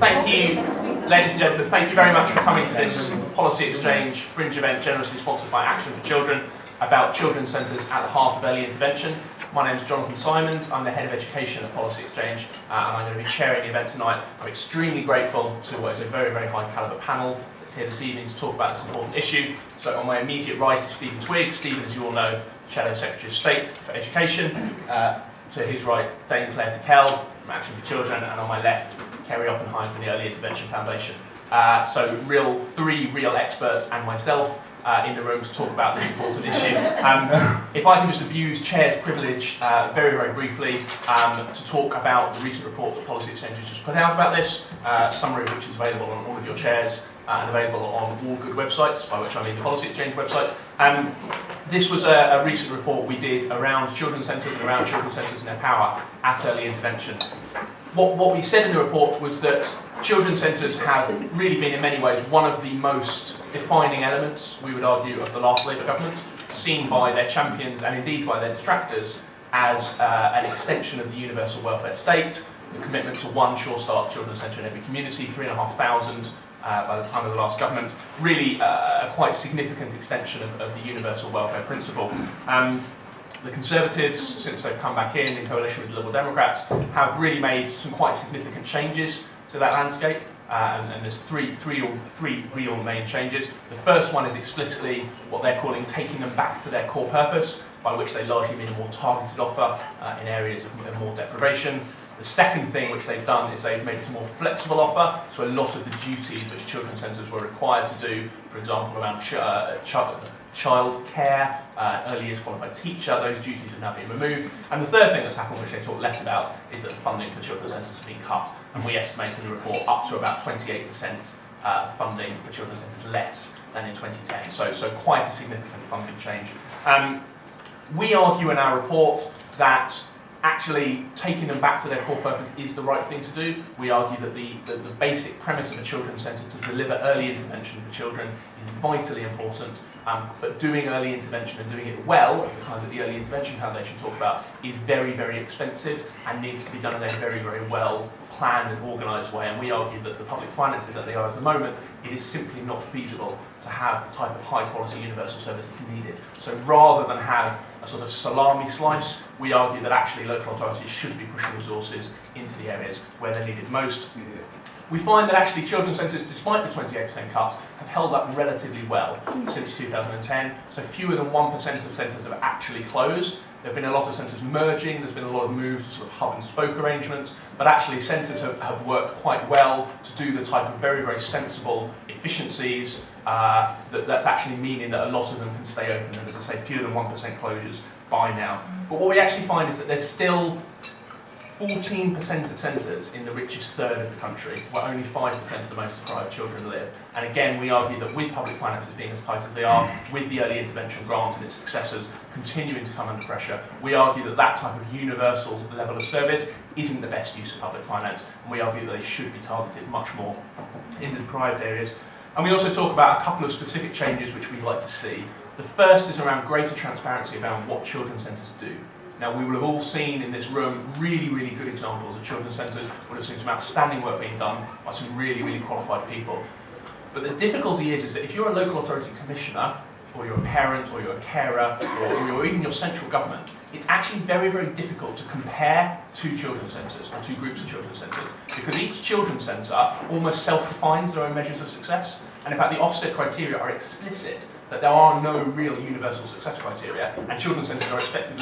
Thank you, ladies and gentlemen, thank you very much for coming to this Policy Exchange Fringe event generously sponsored by Action for Children about children's centres at the heart of early intervention. My name is Jonathan Simons, I'm the Head of Education at Policy Exchange and I'm going to be chairing the event tonight. I'm extremely grateful to what is a very, very high calibre panel that's here this evening to talk about this important issue. So on my immediate right is Stephen Twigg. Stephen, as you all know, Shadow Secretary of State for Education. To his right, Dame Clare Tickell from Action for Children, and on my left, Kerry Oppenheim from the Early Intervention Foundation. So three real experts and myself in the room to talk about this important issue. If I can just abuse Chair's privilege very, very briefly to talk about the recent report that Policy Exchange has just put out about this, summary of which is available on all of your chairs and available on all good websites, by which I mean the Policy Exchange website. This was a recent report we did around children's centres and around children's centres and their power at early intervention. What we said in the report was that children's centres have really been in many ways one of the most defining elements, we would argue, of the last Labour government, seen by their champions and indeed by their detractors as an extension of the universal welfare state, the commitment to one Sure Start children's centre in every community, 3,500 by the time of the last government, really a quite significant extension of the universal welfare principle. The Conservatives, since they've come back in coalition with the Liberal Democrats, have really made some quite significant changes to that landscape, and there's three real main changes. The first one is explicitly what they're calling taking them back to their core purpose, by which they largely mean a more targeted offer in areas of more deprivation. The second thing which they've done is they've made it a more flexible offer, so a lot of the duties which children's centres were required to do, for example around child care, early years qualified teacher, those duties have now been removed. And the third thing that's happened, which they talk less about, is that the funding for children's centres has been cut, and we estimate in the report up to about 28% funding for children's centres less than in 2010, so quite a significant funding change. We argue in our report that actually taking them back to their core purpose is the right thing to do. We argue that the basic premise of a children's centre to deliver early intervention for children is vitally important, but doing early intervention and doing it well, of the kind that the Early Intervention Foundation talk about, is very, very expensive and needs to be done in a very, very well planned and organised way. And we argue that the public finances that they are at the moment, it is simply not feasible to have the type of high quality universal service that's needed. So rather than have a sort of salami slice, we argue that actually local authorities should be pushing resources into the areas where they're needed most. We find that actually children's centres, despite the 28% cuts, have held up relatively well since 2010. So fewer than 1% of centres have actually closed. There have been a lot of centres merging, there's been a lot of moves to sort of hub and spoke arrangements, but actually centres have worked quite well to do the type of very, very sensible efficiencies that's actually meaning that a lot of them can stay open, and as I say, fewer than 1% closures by now. But what we actually find is that there's still 14% of centres in the richest third of the country, where only 5% of the most deprived children live. And again, we argue that with public finances being as tight as they are, with the early intervention grant and its successors continuing to come under pressure, we argue that that type of universal level of service isn't the best use of public finance, and we argue that they should be targeted much more in the deprived areas. And we also talk about a couple of specific changes which we'd like to see. The first is around greater transparency around what children's centres do. Now, we will have all seen in this room really, really good examples of children's centres. We'll have seen some outstanding work being done by some really, really qualified people. But the difficulty is that if you're a local authority commissioner, or you're a parent, or you're a carer, or even your central government, it's actually very, very difficult to compare two children's centres or two groups of children's centres, because each children's centre almost self-defines their own measures of success. And in fact, the Ofsted criteria are explicit that there are no real universal success criteria, and children's centres are expected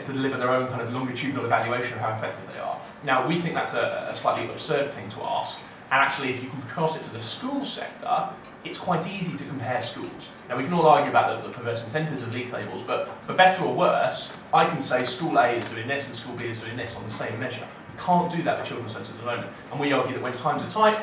to deliver their own kind of longitudinal evaluation of how effective they are. Now, we think that's a slightly absurd thing to ask, and actually if you can cross it to the school sector, it's quite easy to compare schools. Now, we can all argue about the perverse incentives of leak labels, but for better or worse, I can say school A is doing this and school B is doing this on the same measure. We can't do that with children's centres at the moment, and we argue that when times are tight,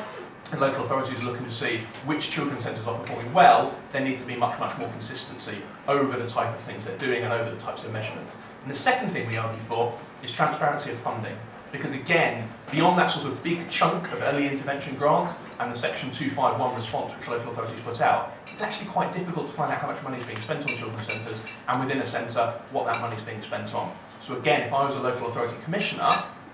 and local authorities are looking to see which children's centres are performing well, there needs to be much, much more consistency over the type of things they're doing and over the types of measurements. And the second thing we argue for is transparency of funding. Because again, beyond that sort of big chunk of early intervention grant and the Section 251 response which local authorities put out, it's actually quite difficult to find out how much money is being spent on children's centres, and within a centre, what that money is being spent on. So again, if I was a local authority commissioner,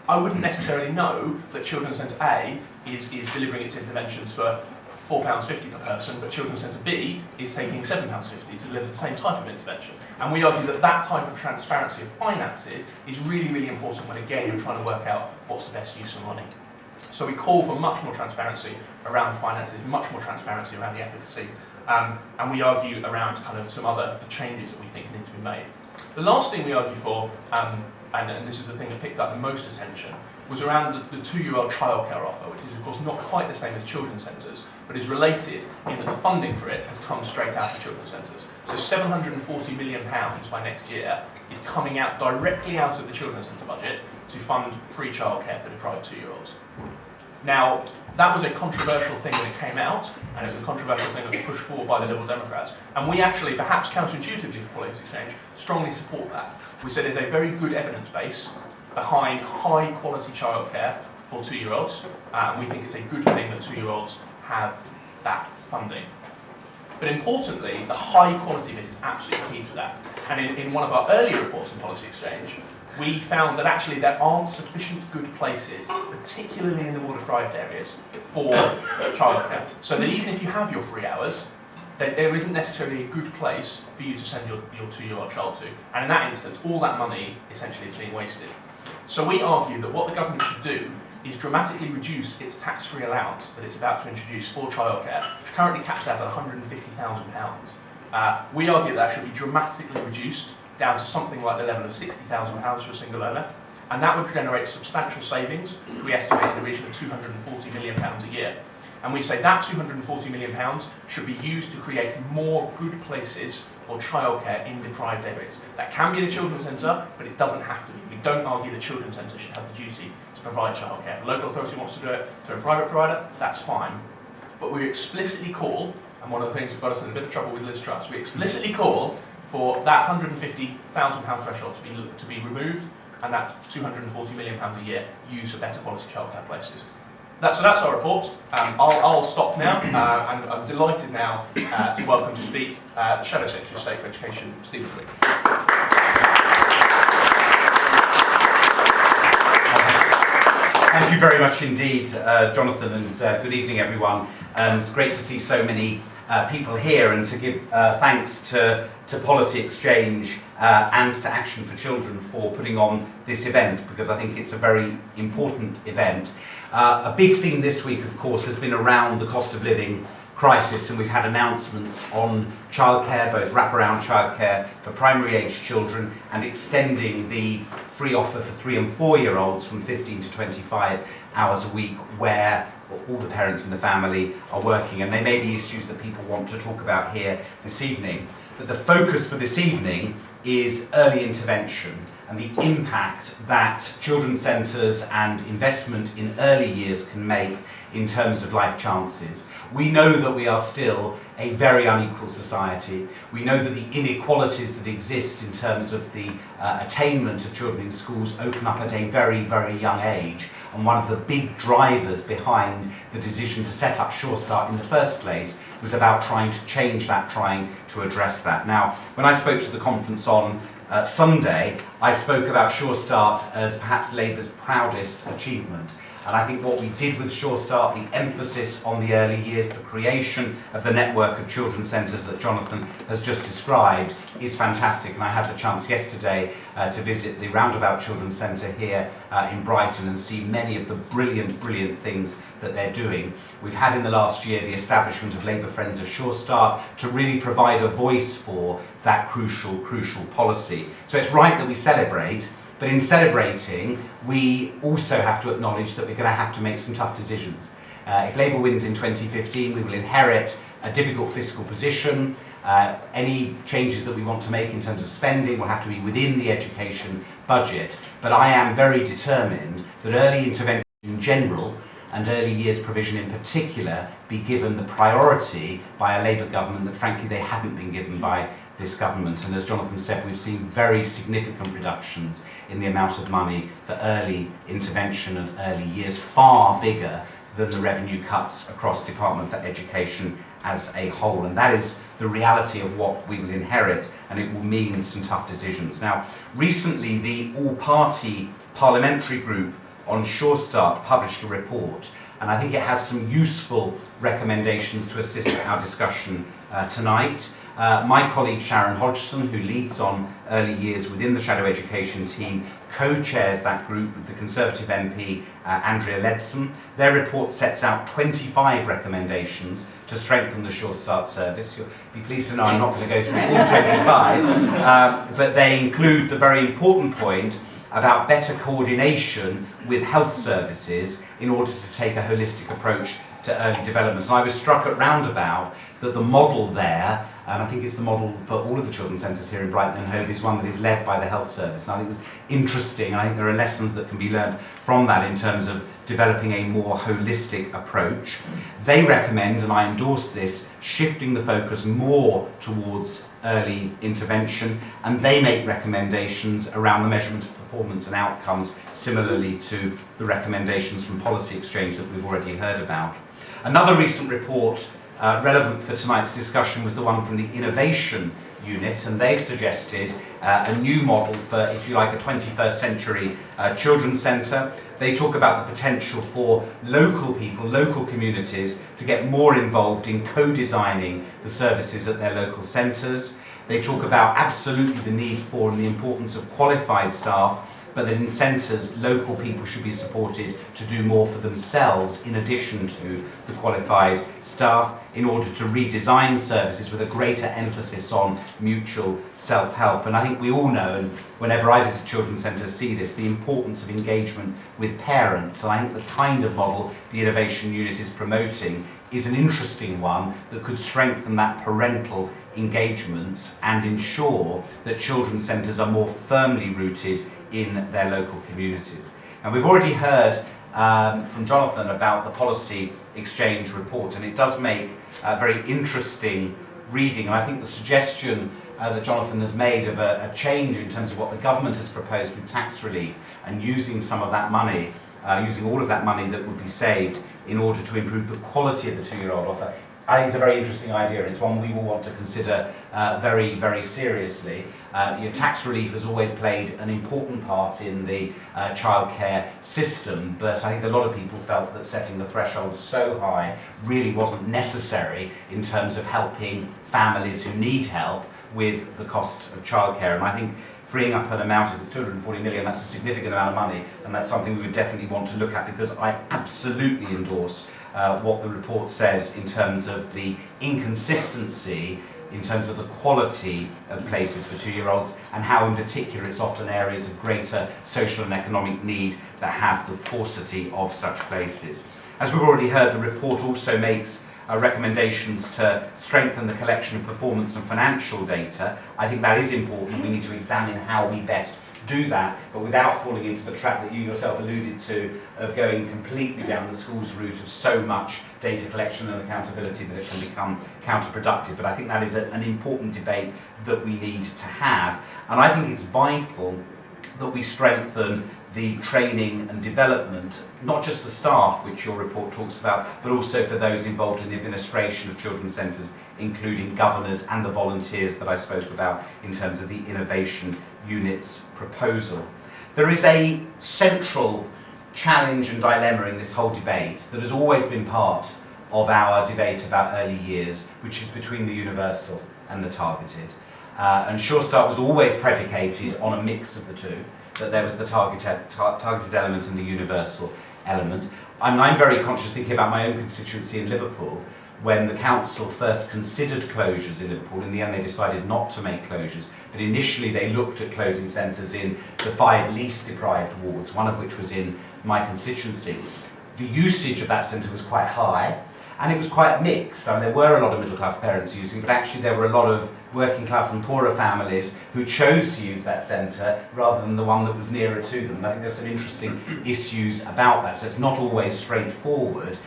I wouldn't necessarily know that Children's Centre A is delivering its interventions for £4.50 per person, but Children's Centre B is taking £7.50 to deliver the same type of intervention. And we argue that that type of transparency of finances is really, really important when, again, you're trying to work out what's the best use of money. So we call for much more transparency around the finances, much more transparency around the efficacy, and we argue around kind of some other changes that we think need to be made. The last thing we argue for, and this is the thing that picked up the most attention, was around the 2-year-old childcare offer, which is of course not quite the same as children's centres, but is related in that the funding for it has come straight out of children's centres. So £740 million by next year is coming out directly out of the children's centre budget to fund free childcare for deprived 2-year-olds. Now, that was a controversial thing when it came out, and it was a controversial thing that was pushed forward by the Liberal Democrats. And we actually, perhaps counterintuitively for Politics Exchange, strongly support that. We said there's a very good evidence base behind high quality childcare for 2-year-olds, and we think it's a good thing that 2-year-olds have that funding. But importantly, the high quality bit is absolutely key to that. And in one of our earlier reports in Policy Exchange, we found that actually there aren't sufficient good places, particularly in the more deprived areas, for childcare. So that even if you have your 3 hours, there isn't necessarily a good place for you to send your 2-year-old child to. And in that instance, all that money essentially is being wasted. So we argue that what the government should do is dramatically reduce its tax-free allowance that it's about to introduce for childcare, currently capped out at £150,000. We argue that should be dramatically reduced down to something like the level of £60,000 for a single owner, and that would generate substantial savings. We estimate in the region of £240 million a year. And we say that £240 million should be used to create more good places for childcare in deprived areas. That can be the children's centre, but it doesn't have to be. We don't argue the children's centre should have the duty to provide childcare. If a local authority wants to do it through a private provider, that's fine. But we explicitly call, and one of the things that got us in a bit of trouble with Liz Truss, we explicitly call for that £150,000 threshold to be removed, and that £240 million a year used for better quality childcare places. So that's our report. I'll stop now, and I'm delighted now to welcome to speak the Shadow Secretary of State for Education, Stephen Twigg. Thank you very much indeed, Jonathan, and good evening, everyone. It's great to see so many people here, and to give thanks to Policy Exchange and to Action for Children for putting on this event, because I think it's a very important event. A big theme this week, of course, has been around the cost of living crisis, and we've had announcements on childcare, both wraparound childcare for primary age children and extending the free offer for 3 and 4-year-olds from 15 to 25 hours a week, where all the parents in the family are working. And they may be issues that people want to talk about here this evening. But the focus for this evening is early intervention and the impact that children's centres and investment in early years can make in terms of life chances. We know that we are still a very unequal society. We know that the inequalities that exist in terms of the attainment of children in schools open up at a very, very young age. And one of the big drivers behind the decision to set up Sure Start in the first place was about trying to change that, trying to address that. Now, when I spoke to the conference on Sunday, I spoke about Sure Start as perhaps Labour's proudest achievement. And I think what we did with Sure Start, the emphasis on the early years, the creation of the network of children's centres that Jonathan has just described, is fantastic. And I had the chance yesterday to visit the Roundabout Children's Centre here in Brighton and see many of the brilliant, brilliant things that they're doing. We've had in the last year the establishment of Labour Friends of Sure Start to really provide a voice for that crucial, crucial policy. So it's right that we celebrate. But in celebrating, we also have to acknowledge that we're going to have to make some tough decisions. If Labour wins in 2015, we will inherit a difficult fiscal position. Any changes that we want to make in terms of spending will have to be within the education budget. But I am very determined that early intervention in general and early years provision in particular be given the priority by a Labour government that frankly they haven't been given by this government. And as Jonathan said, we've seen very significant reductions in the amount of money for early intervention and early years, far bigger than the revenue cuts across Department for Education as a whole. And that is the reality of what we will inherit, and it will mean some tough decisions. Now, recently the all-party parliamentary group on Sure Start published a report, and I think it has some useful recommendations to assist our discussion tonight. My colleague Sharon Hodgson, who leads on early years within the Shadow Education team, co-chairs that group with the Conservative MP Andrea Leadsom. Their report sets out 25 recommendations to strengthen the Sure Start service. You'll be pleased to know I'm not going to go through all 25, but they include the very important point about better coordination with health services in order to take a holistic approach to early development. And I was struck at Roundabout that the model there, and I think it's the model for all of the children's centres here in Brighton and Hove, is one that is led by the health service. And I think it was interesting, and I think there are lessons that can be learned from that in terms of developing a more holistic approach. They recommend, and I endorse this, shifting the focus more towards early intervention, and they make recommendations around the measurement of performance and outcomes, similarly to the recommendations from Policy Exchange that we've already heard about. Another recent report relevant for tonight's discussion was the one from the Innovation Unit, and they've suggested a new model for, if you like, a 21st century children's centre. They talk about the potential for local people, local communities, to get more involved in co-designing the services at their local centres. They talk about absolutely the need for and the importance of qualified staff, but that in centres, local people should be supported to do more for themselves in addition to the qualified staff in order to redesign services with a greater emphasis on mutual self-help. And I think we all know, and whenever I visit children's centres see this, the importance of engagement with parents. And I think the kind of model the Innovation Unit is promoting is an interesting one that could strengthen that parental engagement and ensure that children's centres are more firmly rooted in their local communities. And we've already heard from Jonathan about the Policy Exchange report, and it does make very interesting reading. And I think the suggestion that Jonathan has made of a change in terms of what the government has proposed with tax relief and using some of that money, using all of that money that would be saved in order to improve the quality of the two-year-old offer, I think it's a very interesting idea, and it's one we will want to consider very, very seriously. Tax relief has always played an important part in the childcare system, but I think a lot of people felt that setting the threshold so high really wasn't necessary in terms of helping families who need help with the costs of childcare. And I think freeing up an amount of, it's 240 million, that's a significant amount of money, and that's something we would definitely want to look at, because I absolutely endorse what the report says in terms of the inconsistency in terms of the quality of places for two-year-olds, and how in particular it's often areas of greater social and economic need that have the paucity of such places. As we've already heard, the report also makes recommendations to strengthen the collection of performance and financial data. I think that is important. We need to examine how we best do that, but without falling into the trap that you yourself alluded to of going completely down the school's route of so much data collection and accountability that it can become counterproductive. But I think that is an important debate that we need to have, and I think it's vital that we strengthen the training and development, not just the staff, which your report talks about, but also for those involved in the administration of children's centres, including governors and the volunteers that I spoke about in terms of the Innovation Unit's proposal. There is a central challenge and dilemma in this whole debate that has always been part of our debate about early years, which is between the universal and the targeted. And Sure Start was always predicated on a mix of the two, that there was the targeted element and the universal element. And I'm very conscious, thinking about my own constituency in Liverpool, when the council first considered closures in Liverpool. In the end they decided not to make closures, but initially they looked at closing centres in the 5 least deprived wards, one of which was in my constituency. The usage of that centre was quite high, and it was quite mixed. I mean, there were a lot of middle class parents using, but actually there were a lot of working class and poorer families who chose to use that centre rather than the one that was nearer to them. And I think there's some interesting issues about that, so it's not always straightforward.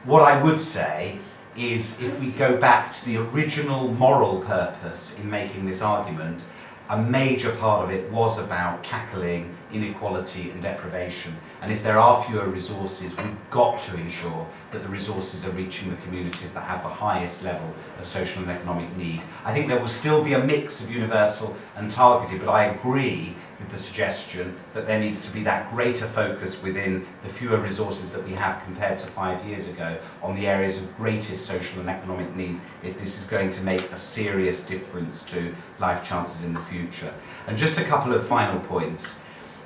What I would say is, if we go back to the original moral purpose in making this argument, a major part of it was about tackling inequality and deprivation. And if there are fewer resources, we've got to ensure that the resources are reaching the communities that have the highest level of social and economic need. I think there will still be a mix of universal and targeted, but I agree with the suggestion that there needs to be that greater focus within the fewer resources that we have compared to 5 years ago on the areas of greatest social and economic need if this is going to make a serious difference to life chances in the future. And just a couple of final points.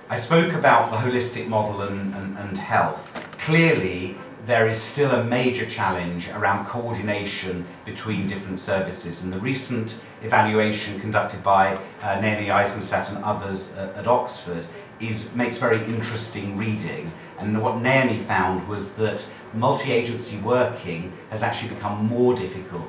I spoke about the holistic model and health. Clearly, there is still a major challenge around coordination between different services, and the recent evaluation conducted by Naomi Eisenstadt and others at Oxford makes very interesting reading. And what Naomi found was that multi-agency working has actually become more difficult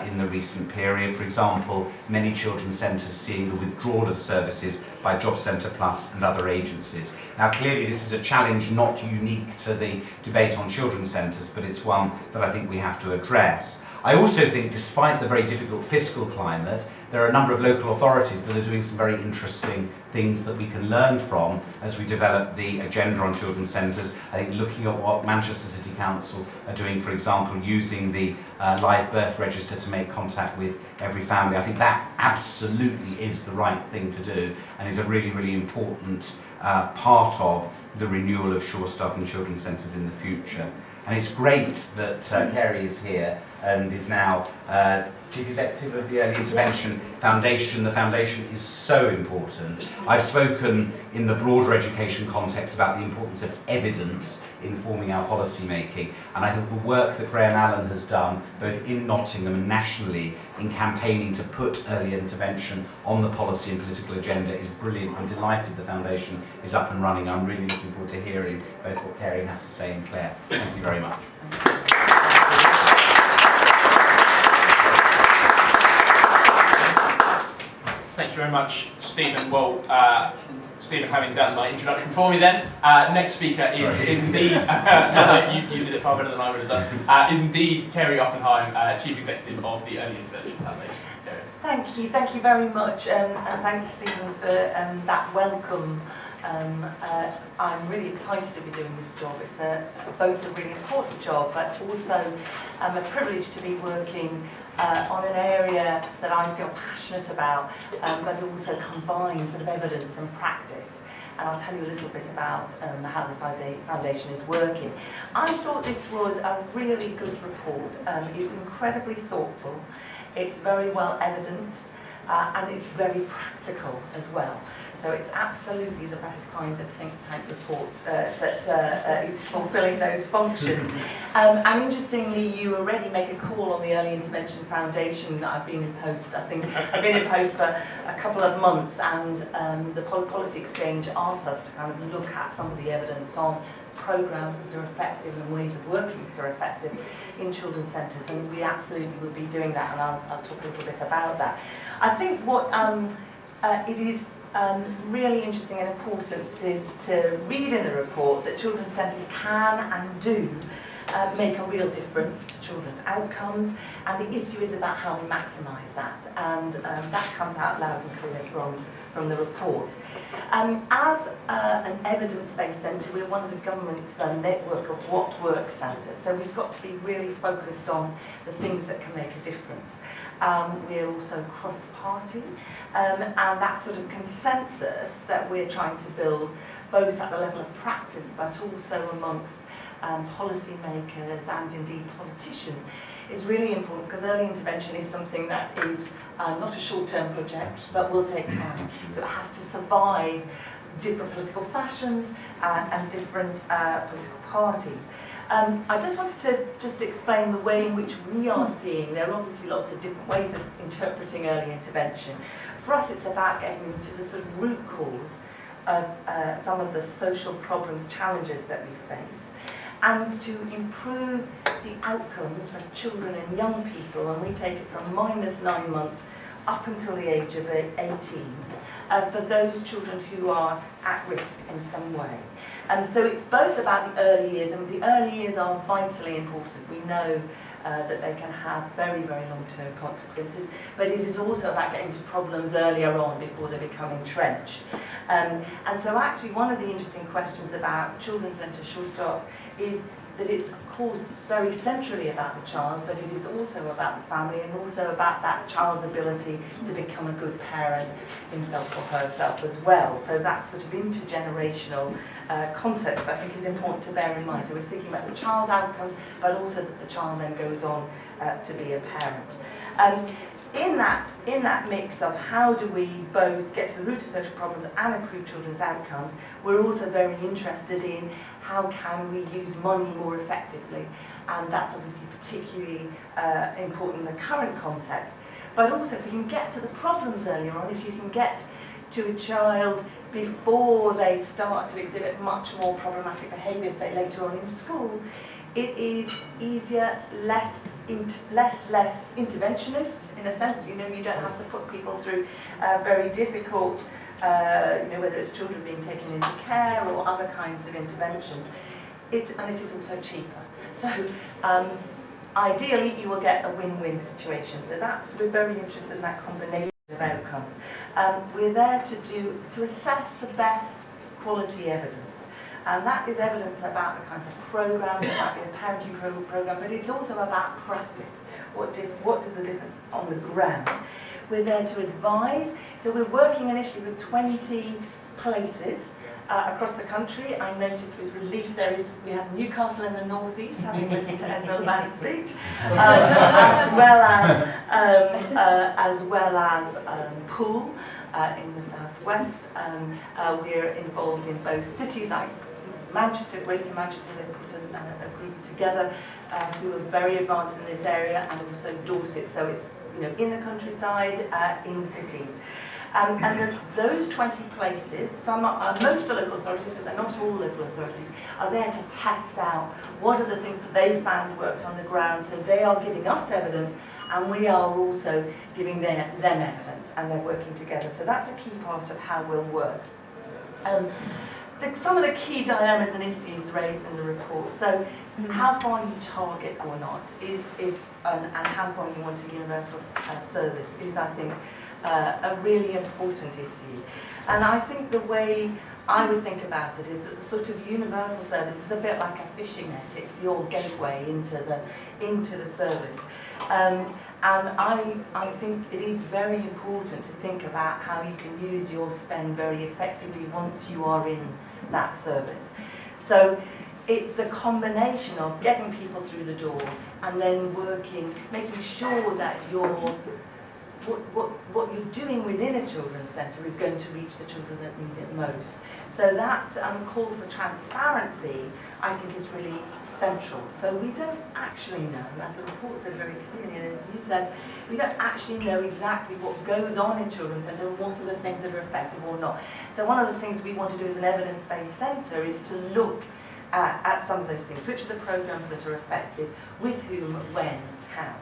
in the recent period. For example, many children's centres seeing the withdrawal of services by Job Centre Plus and other agencies. Now clearly this is a challenge not unique to the debate on children's centres, but it's one that I think we have to address. I also think, despite the very difficult fiscal climate, there are a number of local authorities that are doing some very interesting things that we can learn from as we develop the agenda on children's centres. I think looking at what Manchester City Council are doing, for example, using the live birth register to make contact with every family, I think that absolutely is the right thing to do and is a really, really important part of the renewal of Sure Start and children's centres in the future. And it's great that Kerry is here and is now Chief Executive of the Early Intervention Foundation. The foundation is so important. I've spoken in the broader education context about the importance of evidence informing our policy making, and I think the work that Graham Allen has done both in Nottingham and nationally in campaigning to put early intervention on the policy and political agenda is brilliant. I'm delighted the foundation is up and running. I'm really looking forward to hearing both what Kerry has to say and Claire. Thank you very much. Thank you very much, Stephen. Well, Stephen, having done my introduction for me then, next speaker is indeed, you did it far better than I would have done, is indeed Kerry Oppenheim, Chief Executive of the Early Intervention Foundation. Thank you very much, and thanks Stephen for that welcome. I'm really excited to be doing this job. It's both a really important job, but also a privilege to be working on an area that I feel passionate about, but also combines sort of evidence and practice. And I'll tell you a little bit about how the foundation is working. I thought this was a really good report. It's incredibly thoughtful, it's very well evidenced, and it's very practical as well. So it's absolutely the best kind of think tank report that is fulfilling those functions. And interestingly, you already make a call on the Early Intervention Foundation. I've been in post, I think, I've been in post for a couple of months, and the Policy Exchange asks us to kind of look at some of the evidence on programmes that are effective and ways of working that are effective in children's centres, and we absolutely will be doing that, and I'll talk a little bit about that. I think what it is really interesting and important to read in the report that children's centres can and do make a real difference to children's outcomes, and the issue is about how we maximise that, and that comes out loud and clear from the report. As an evidence-based centre, we're one of the government's network of what works centres, so we've got to be really focused on the things that can make a difference. We're also cross-party, and that sort of consensus that we're trying to build, both at the level of practice but also amongst policymakers and indeed politicians, is really important, because early intervention is something that is not a short-term project but will take time. So it has to survive different political fashions and different political parties. I just wanted to explain the way in which we are seeing. There are obviously lots of different ways of interpreting early intervention. For us, it's about getting to the sort of root cause of some of the social problems, challenges that we face, and to improve the outcomes for children and young people, and we take it from -9 months up until the age of 18, for those children who are at risk in some way. And so it's both about the early years, and the early years are vitally important. We know that they can have very, very long-term consequences, but it is also about getting to problems earlier on before they become entrenched. And so actually one of the interesting questions about children's centre Sure Start is that it's of course very centrally about the child, but it is also about the family and also about that child's ability to become a good parent himself or herself as well. So that sort of intergenerational context I think is important to bear in mind. So we're thinking about the child outcomes, but also that the child then goes on to be a parent. In that mix of how do we both get to the root of social problems and improve children's outcomes, we're also very interested in how can we use money more effectively, and that's obviously particularly important in the current context. But also if you can get to the problems earlier on, if you can get to a child before they start to exhibit much more problematic behaviour, say later on in school, it is easier, less interventionist in a sense. You know, you don't have to put people through very difficult, you know, whether it's children being taken into care or other kinds of interventions. And it is also cheaper. So ideally, you will get a win-win situation. So we're very interested in that combination of outcomes. We're there to assess the best quality evidence. And that is evidence about the kinds of programs, about the parenting program, but it's also about practice. What is the difference on the ground? We're there to advise. So we're working initially with 20 places across the country. I noticed with relief we have Newcastle in the northeast, having listened to Ed Miliband's speech, as well as Poole in the southwest. We're involved in both cities like Manchester, Greater Manchester. They put a group together who are very advanced in this area, and also Dorset. So it's, you know, in the countryside, in cities. And those 20 places, most are local authorities, but they're not all local authorities, are there to test out what are the things that they've found works on the ground. So they are giving us evidence, and we are also giving them evidence, and they're working together. So that's a key part of how we'll work. Some of the key dilemmas and issues raised in the report. So how far you target or not and how far you want a universal service is, I think, a really important issue. And I think the way I would think about it is that the sort of universal service is a bit like a fishing net. It's your gateway into the service. And I think it is very important to think about how you can use your spend very effectively once you are in that service. So it's a combination of getting people through the door and then making sure that what you're doing within a children's centre is going to reach the children that need it most. So that call for transparency, I think, is really central. So we don't actually know, as the report says very clearly, and as you said, we don't actually know exactly what goes on in children's centre and what are the things that are effective or not. So one of the things we want to do as an evidence-based centre is to look at some of those things. Which are the programmes that are effective, with whom, when, how.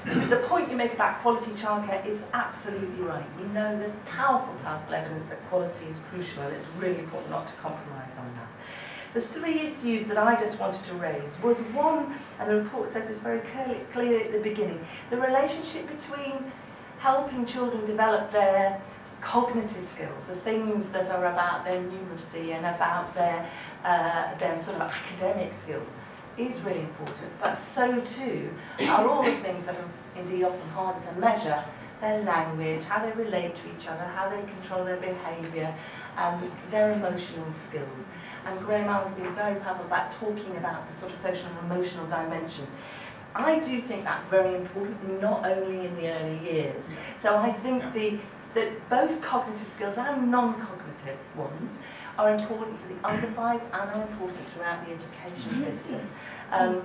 The point you make about quality childcare is absolutely right. We know there's powerful evidence that quality is crucial, and it's really important not to compromise on that. The three issues that I just wanted to raise was one, and the report says this very clearly at the beginning, the relationship between helping children develop their cognitive skills, the things that are about their numeracy and about their sort of academic skills, is really important, but so too are all the things that are indeed often harder to measure: their language, how they relate to each other, how they control their behaviour, and their emotional skills. And Graham Allen's been very powerful about talking about the sort of social and emotional dimensions. I do think that's very important, not only in the early years. So I think that both cognitive skills and non-cognitive ones are important for the under fives and are important throughout the education system. And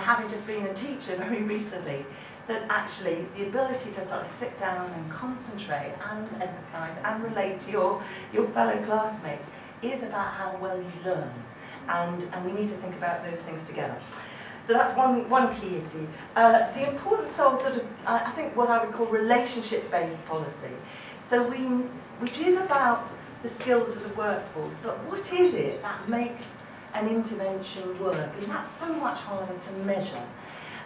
having just been a teacher very recently, that actually the ability to sort of sit down and concentrate and empathise and relate to your fellow classmates is about how well you learn. And we need to think about those things together. So that's one key issue. The importance of sort of, I think, what I would call relationship-based policy. So which is about the skills of the workforce, but what is it that makes an intervention work? And that's so much harder to measure.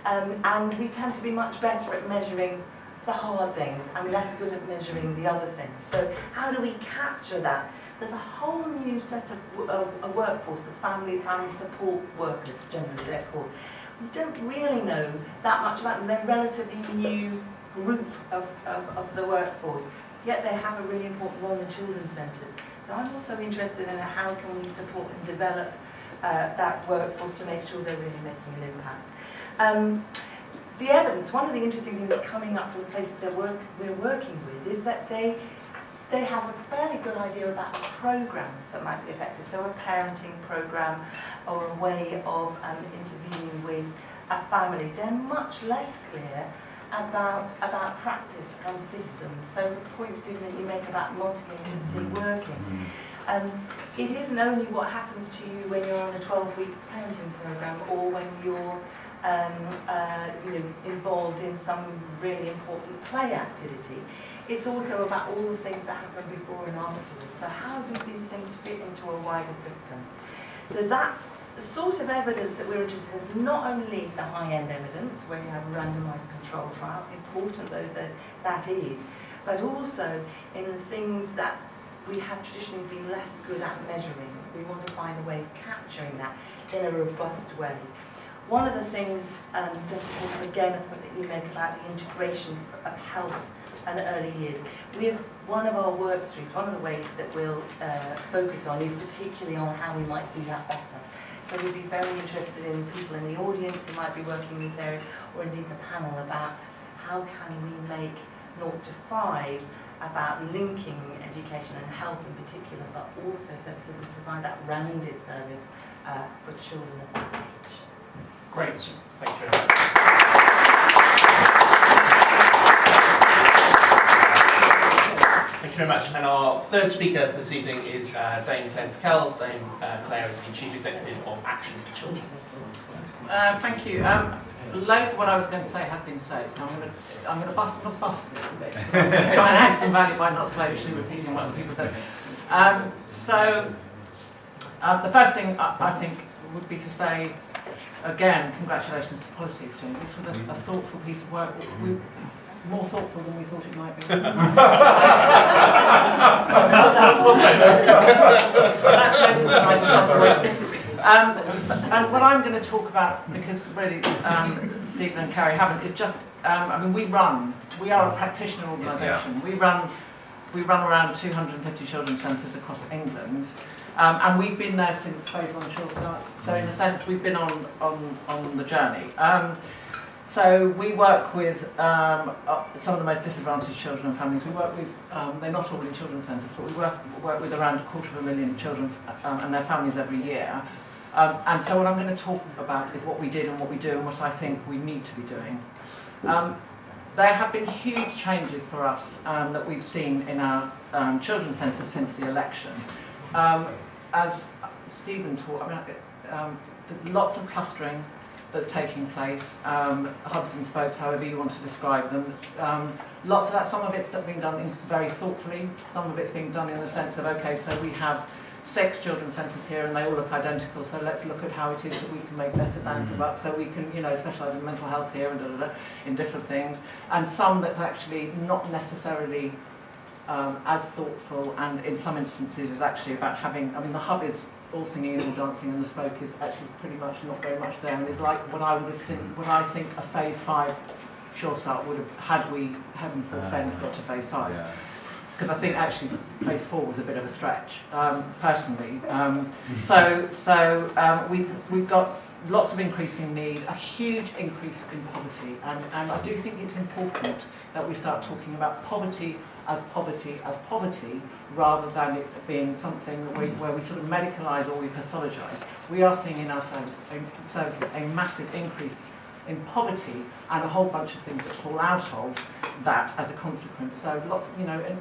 And we tend to be much better at measuring the hard things and less good at measuring the other things. So how do we capture that there's a whole new set of a workforce, the family support workers, generally they're called. We don't really know that much about them. They're a relatively new group of the workforce, yet they have a really important role in children's centres. So I'm also interested in how can we support and develop that workforce to make sure they're really making an impact. The evidence, one of the interesting things that's coming up from the places we're working with is that they have a fairly good idea about programs that might be effective. So a parenting program or a way of intervening with a family. They're much less clear about practice and systems. So the point, Stephen, that you make about multi-agency working, it isn't only what happens to you when you're on a 12-week parenting program or when you're involved in some really important play activity. It's also about all the things that happen before and afterwards. So how do these things fit into a wider system? So that's the sort of evidence that we're interested in, is not only the high-end evidence, where you have a randomised control trial, important though that is, but also in the things that we have traditionally been less good at measuring. We want to find a way of capturing that in a robust way. One of the things, just to pick up again a point that you make about the integration of health and early years, we have one of our work streams, one of the ways that we'll focus on is particularly on how we might do that better. So we'd be very interested in people in the audience who might be working in this area, or indeed the panel, about how can we make 0 to 5s about linking education and health in particular, but also so we provide that rounded service for children of that age. Great, thank you very much. Thank you very much. And our third speaker for this evening is Dame Clare Tickell. Dame Clare is the Chief Executive of Action for Children. Thank you. Loads of what I was going to say has been said, so I'm going to bust a little bit. Try and add some value by not slavishly repeating what other people said. The first thing I think would be to say, again, congratulations to Policy Exchange. This was a thoughtful piece of work. More thoughtful than we thought it might be. And what I'm going to talk about, because really Stephen and Carrie haven't, is just, we are a practitioner organisation. We run around 250 children's centres across England. And we've been there since phase 1 Sure Start. So in a sense, we've been on the journey. So we work with some of the most disadvantaged children and families. We work with, they're not all in children's centres, but we work with around 250,000 children and their families every year. And so what I'm going to talk about is what we did and what we do and what I think we need to be doing. There have been huge changes for us that we've seen in our children's centres since the election. As Stephen talked, there's lots of clustering that's taking place, hubs and spokes, however you want to describe them. Lots of that, some of it's being done very thoughtfully, some of it's being done in the sense of, okay, so we have 6 children's centres here and they all look identical, so let's look at how it is that we can make better bang for buck, so we can, specialise in mental health here and in different things. And some that's actually not necessarily as thoughtful, and in some instances is actually about having, the hub is all singing and all dancing, and the spoke is actually pretty much not very much there, and it's like what I think a phase 5 Sure Start would have, had we, heaven forfend, got to phase 5. Because I think actually phase 4 was a bit of a stretch, personally. We've got lots of increasing need, a huge increase in poverty, and I do think it's important that we start talking about poverty as poverty, rather than it being something that where we sort of medicalise or we pathologise. We are seeing in our services a massive increase in poverty and a whole bunch of things that fall out of that as a consequence. So lots,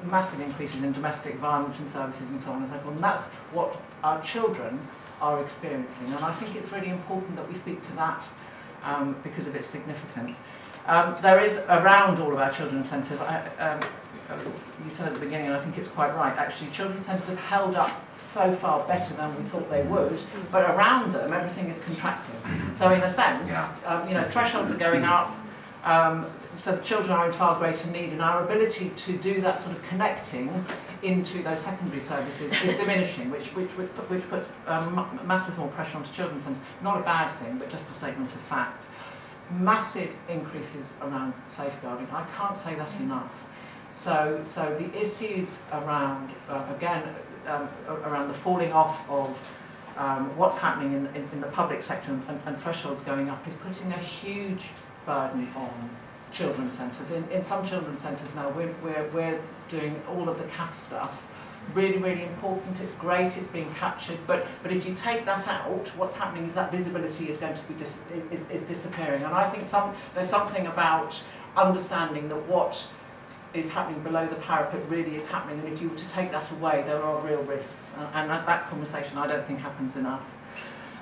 massive increases in domestic violence in services and so on and so forth. And that's what our children are experiencing. And I think it's really important that we speak to that because of its significance. There is, around all of our children's centres, you said at the beginning, and I think it's quite right, actually, children's centres have held up so far better than we thought they would, but around them, everything is contracting. So in a sense, thresholds are going up, so the children are in far greater need, and our ability to do that sort of connecting into those secondary services is diminishing, which puts massive more pressure onto children's centres. Not a bad thing, but just a statement of fact. Massive increases around safeguarding. I can't say that enough. So the issues around, around the falling off of what's happening in the public sector and thresholds going up is putting a huge burden on children's centres. In some children's centres now, we're doing all of the CAF stuff. Really, really important. It's great. It's being captured. But if you take that out, what's happening is that visibility is going to be is disappearing. And I think there's something about understanding that what is happening below the parapet really is happening. And if you were to take that away, there are real risks. And that conversation, I don't think happens enough.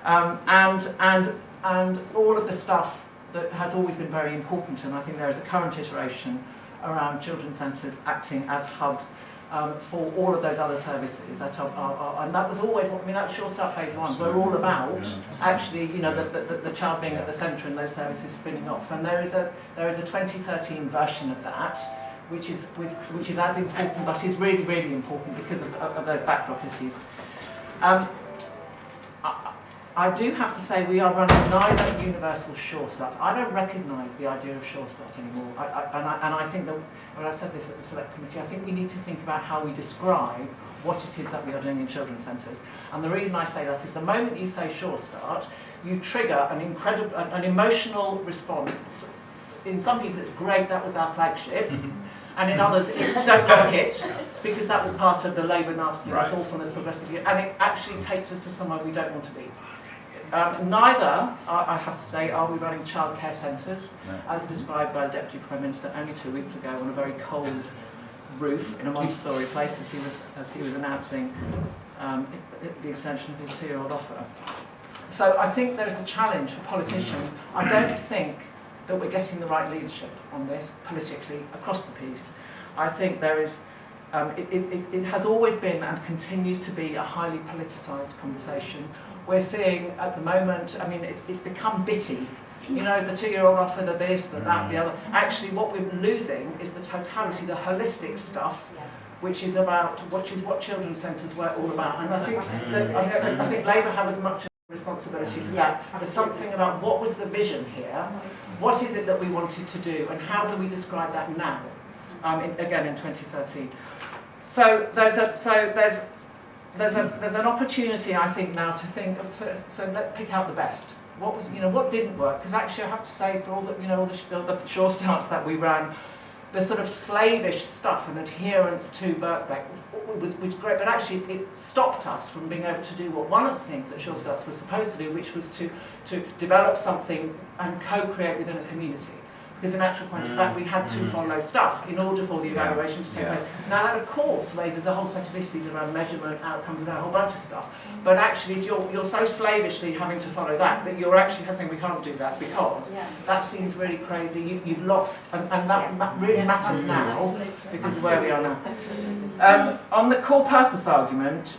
And all of the stuff that has always been very important, and I think there is a current iteration around children's centres acting as hubs for all of those other services that are and that was always, I mean, that was Sure Start Phase 1. We're all about actually, you know, the child being at the centre and those services spinning off. And there is a 2013 version of that, which is as important, but is really, really important because of those backdrop issues. I do have to say we are running neither universal Sure Starts. I don't recognise the idea of Sure Start anymore. And I think that, when I said this at the Select Committee, I think we need to think about how we describe what it is that we are doing in children's centres. And the reason I say that is the moment you say Sure Start, you trigger an emotional response. In some people it's great, that was our flagship. And in others, it's don't like it, because that was part of the Labour nastiness, awfulness, progressivity, and it actually takes us to somewhere we don't want to be. Neither, I have to say, are we running childcare centres, as described by the Deputy Prime Minister only 2 weeks ago on a very cold roof in a Montessori place as he was announcing the extension of his 2-year-old offer. So I think there's a challenge for politicians. I don't think that we're getting the right leadership on this politically across the piece. I think there is, it has always been and continues to be a highly politicised conversation. We're seeing at the moment, I mean, it's become bitty. You know, the 2-year-old offer, the this, the that, the other. Actually, what we're losing is the totality, the holistic stuff, which is what children's centres were all about. And I think Labour have as much responsibility for that. There's something about what was the vision here, what is it that we wanted to do, and how do we describe that now? Again in 2013. So there's an opportunity, I think, now to think. So let's pick out the best. What was, what didn't work? Because actually, I have to say, for all the, all the Sure Starts that we ran, the sort of slavish stuff and adherence to Birkbeck was great, but actually it stopped us from being able to do what one of the things that Sure Starts was supposed to do, which was to develop something and co-create within a community. Because in actual point of fact, we had to follow stuff in order for the evaluation to take place. Now that, of course, raises a whole set of issues around measurement, outcomes, and a whole bunch of stuff. But actually, if you're so slavishly having to follow that you're actually saying we can't do that because that seems really crazy. You've lost, and that really matters now because of where we are now. On the core purpose argument,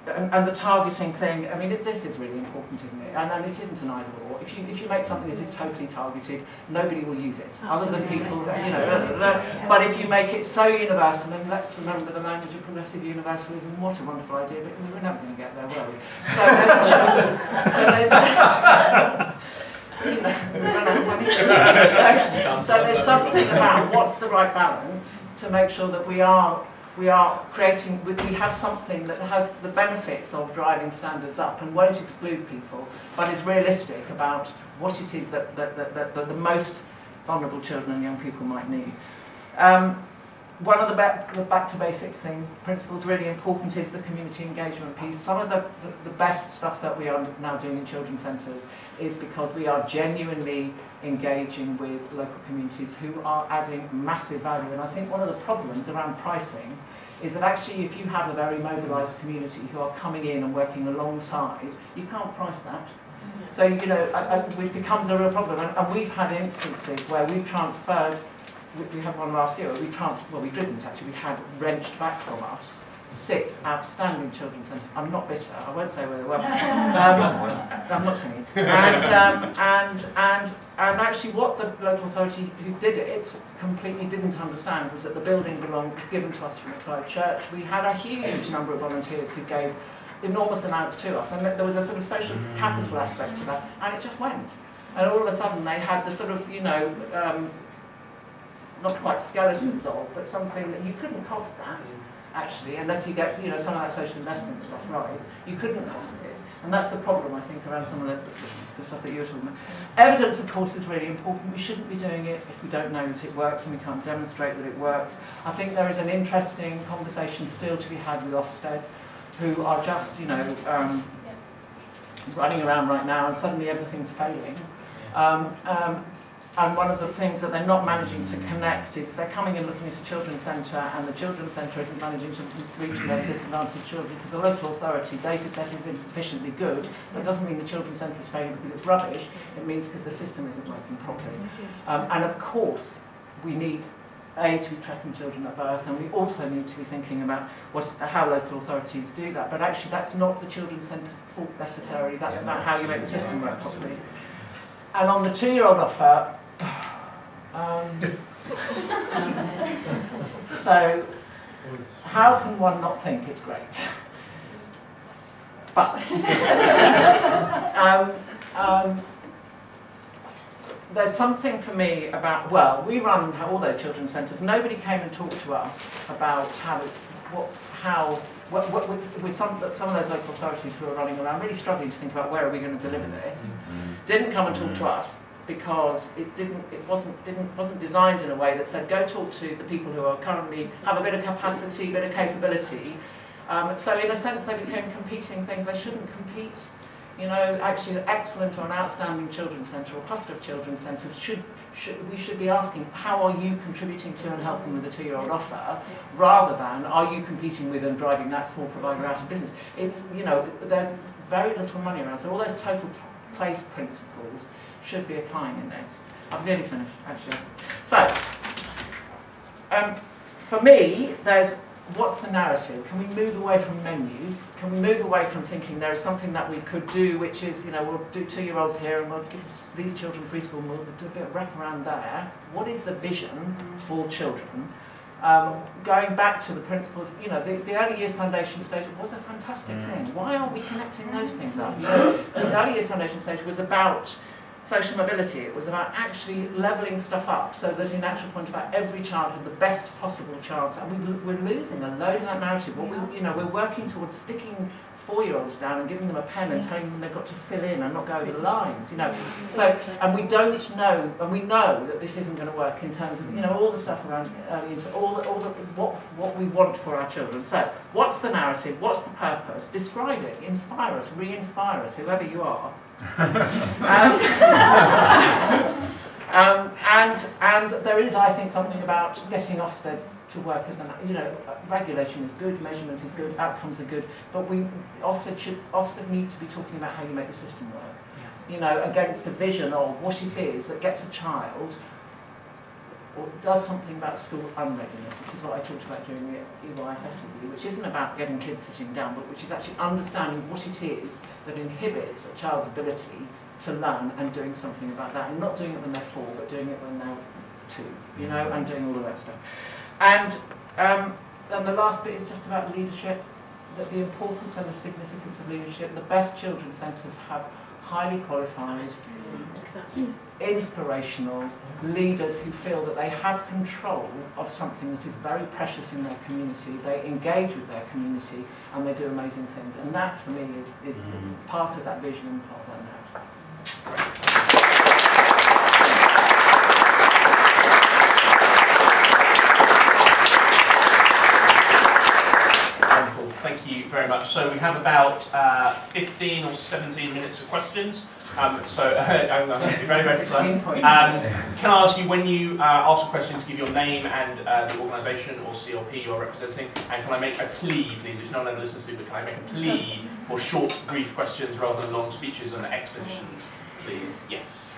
and the targeting thing, I mean, this is really important, isn't it? And it isn't an either or. If you make something that is totally targeted, nobody will use it, other than people, But if you make it so universal, and let's remember the language of progressive universalism, what a wonderful idea, but we're never going to get there, were we? So there's something about what's the right balance to make sure that we are creating, we have something that has the benefits of driving standards up and won't exclude people, but is realistic about what it is that the most vulnerable children and young people might need. One of the back to basics principles really important is the community engagement piece. Some of the best stuff that we are now doing in children's centres is because we are genuinely engaging with local communities who are adding massive value. And I think one of the problems around pricing is that actually if you have a very mobilised community who are coming in and working alongside, you can't price that. So, it becomes a real problem. And we've had instances where we've transferred, we had one last year where we didn't actually, we had wrenched back from us 6 outstanding children's centres. I'm not bitter. I won't say where they were. I'm not telling you. And actually, what the local authority who did it completely didn't understand was that the building was given to us from a Clare church. We had a huge number of volunteers who gave enormous amounts to us, and there was a sort of social capital aspect to that, and it just went. And all of a sudden, they had the sort of, not quite skeletons of, but something that you couldn't cost that, actually, unless you get, some of that social investment stuff right. You couldn't cost it. And that's the problem, I think, around some of the stuff that you were talking about. Evidence, of course, is really important. We shouldn't be doing it if we don't know that it works and we can't demonstrate that it works. I think there is an interesting conversation still to be had with Ofsted, who are just, running around right now and suddenly everything's failing. And one of the things that they're not managing to connect is they're coming and looking at a children's centre, and the children's centre isn't managing to reach those disadvantaged children because the local authority data set is insufficiently good. That doesn't mean the children's centre is failing because it's rubbish. It means because the system isn't working properly. And of course, we need to be tracking children at birth, and we also need to be thinking about how local authorities do that. But actually, that's not the children's centre's fault necessarily. That's about how you make the system work properly. And on the 2-year-old offer, so how can one not think it's great? But there's something for me about, we run all those children's centres. Nobody came and talked to us about with some of those local authorities who are running around really struggling to think about where are we going to deliver this, didn't come and talk to us because it wasn't designed in a way that said go talk to the people who are currently have a bit of capacity, bit of capability. So in a sense they became competing things. They shouldn't compete. Actually an excellent or an outstanding children's centre or cluster of children's centres we should be asking how are you contributing to and helping with the 2-year-old offer, rather than are you competing with and driving that small provider out of business. It's there's very little money around, so all those total place principles should be applying in this. I've nearly finished, actually. So, for me, there's what's the narrative? Can we move away from menus? Can we move away from thinking there is something that we could do, which is, we'll do 2-year-olds here and we'll give these children free school, and we'll do a bit of wraparound there. What is the vision for children? Going back to the principles, the Early Years Foundation stage was a fantastic thing. Why aren't we connecting those things up? The Early Years Foundation stage was about social mobility. It was about actually levelling stuff up so that in actual point of fact every child had the best possible chance, and we're losing a load of that narrative. We're working towards sticking 4-year-olds down and giving them a pen and telling them they've got to fill in and not go over the lines, So, and we don't know, and we know that this isn't going to work in terms of, all the stuff around early into what we want for our children. So, what's the narrative? What's the purpose? Describe it. Inspire us. Re-inspire us, whoever you are. And there is, I think, something about getting Ofsted to work as regulation is good, measurement is good, outcomes are good, but Ofsted need to be talking about how you make the system work. Against a vision of what it is that gets a child or does something about school unreadiness, which is what I talked about during the EYFS review, which isn't about getting kids sitting down, but which is actually understanding what it is that inhibits a child's ability to learn and doing something about that, and not doing it when they're 4, but doing it when they're 2, and doing all of that stuff. And the last bit is just about leadership, that the importance and the significance of leadership. The best children's centres have highly qualified, inspirational leaders who feel that they have control of something that is very precious in their community. They engage with their community and they do amazing things. And that, for me, is part of that vision and part of that narrative. Wonderful, thank you very much. So we have about 15 or 17 minutes of questions. I'm going to be very, very precise. Can I ask you, when you ask a question, to give your name and the organisation or CLP you're representing, and can I make a plea, please, which no one ever listens to, but can I make a plea for short, brief questions rather than long speeches and expositions, please? Yes.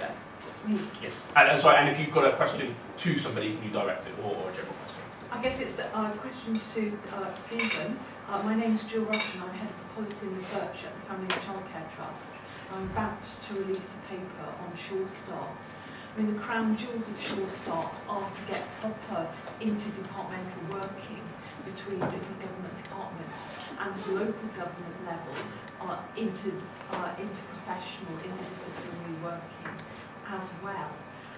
Yes. And sorry, and if you've got a question to somebody, can you direct it, or a general question? I guess it's a question to Stephen. My name's Jill Rush and I'm Head of Policy and Research at the Family and Childcare Trust. I'm about to release a paper on Sure Start. I mean, the crown jewels of Sure Start are to get proper interdepartmental working between different government departments and at the local government level interprofessional, interdisciplinary working as well.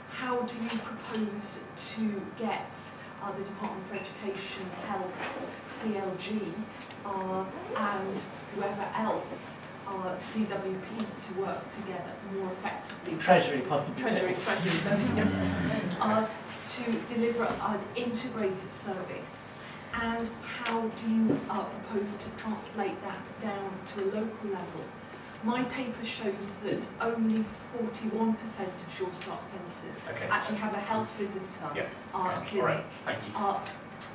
How do you propose to get the Department for Education, Health, CLG, and whoever else, DWP, to work together more effectively? Treasury, possibly. Treasury, to deliver an integrated service. And how do you propose to translate that down to a local level? My paper shows that only 41% of Sure Start centres actually have a health visitor clinic. Right. Thank you.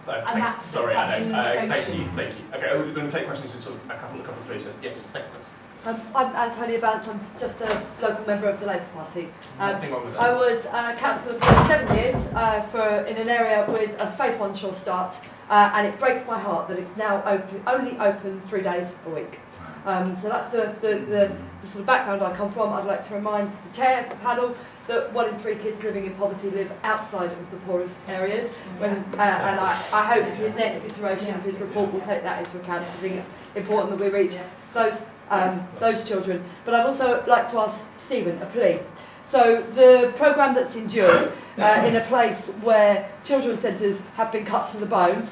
And that's sorry, that's I know. Thank you. Okay, we're going to take questions in sort of a couple of three. So yes, second question. I'm Antonia Bance, I'm just a local member of the Labour Party. Nothing wrong with that. I was councillor for 7 years in an area with a phase 1 Sure Start, and it breaks my heart that it's now only open 3 days a week. So that's the sort of background I come from. I'd like to remind the chair of the panel that 1 in 3 kids living in poverty live outside of the poorest areas. And I hope his next iteration of his report will take that into account. I think it's important that we reach those children. But I'd also like to ask Stephen a plea. So the programme that's endured in a place where children's centres have been cut to the bone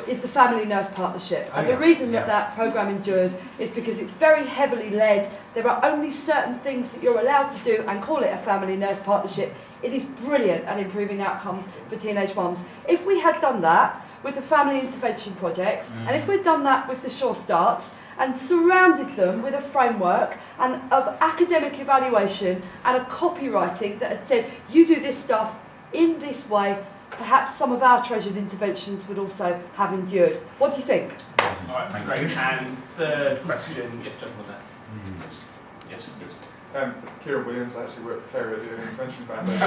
is the Family Nurse Partnership. And the reason that programme endured is because it's very heavily led. There are only certain things that you're allowed to do and call it a Family Nurse Partnership. It is brilliant at improving outcomes for teenage mums. If we had done that with the family intervention projects, and if we'd done that with the Sure Starts, and surrounded them with a framework and of academic evaluation and of copywriting that had said, you do this stuff in this way, perhaps some of our treasured interventions would also have endured. What do you think? All right, great. And third question, yes, gentleman there. Yes, please. Kieran Williams, I actually work for Clare at the Early Intervention Foundation.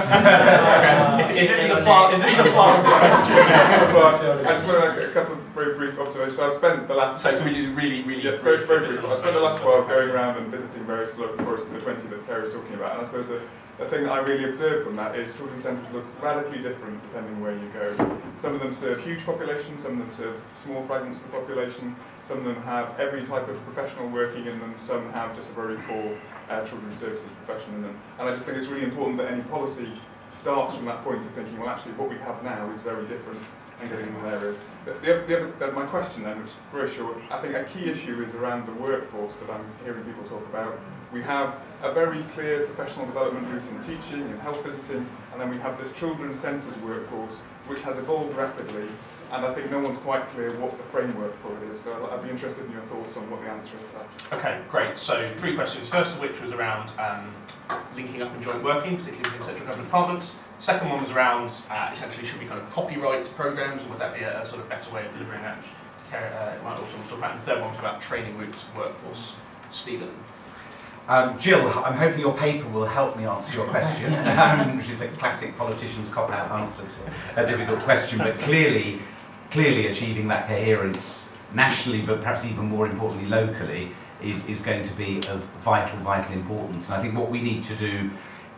If this is a planted question. I just want to make a couple of very brief observations. So I've spent the last... So can we do really brief? Very brief. I spent the last while going around and visiting various local forests in the 20 that Clare was talking about, and I suppose the thing that I really observed from that is children's centres look radically different depending where you go. Some of them serve huge populations, some of them serve small fragments of the population, some of them have every type of professional working in them, some have just a very core children's services profession in them. And I just think it's really important that any policy starts from that point of thinking, well, actually, what we have now is very different and getting in all areas. But my question then, which is very short, I think a key issue is around the workforce that I'm hearing people talk about. We have a very clear professional development route in teaching and health visiting, and then we have this children's centres workforce, which has evolved rapidly, and I think no one's quite clear what the framework for it is. So I'd be interested in your thoughts on what the answer is to that. Okay, great. So 3 questions. First of which was around linking up and joint working, particularly between central government departments. Second one was around essentially should we kind of copyright programmes, or would that be a sort of better way of delivering that? Might also talk about. And the third one was about training routes workforce. Stephen. Jill, I'm hoping your paper will help me answer your question, which is a classic politician's cop-out answer to a difficult question, but clearly achieving that coherence nationally, but perhaps even more importantly locally, is going to be of vital importance. And I think what we need to do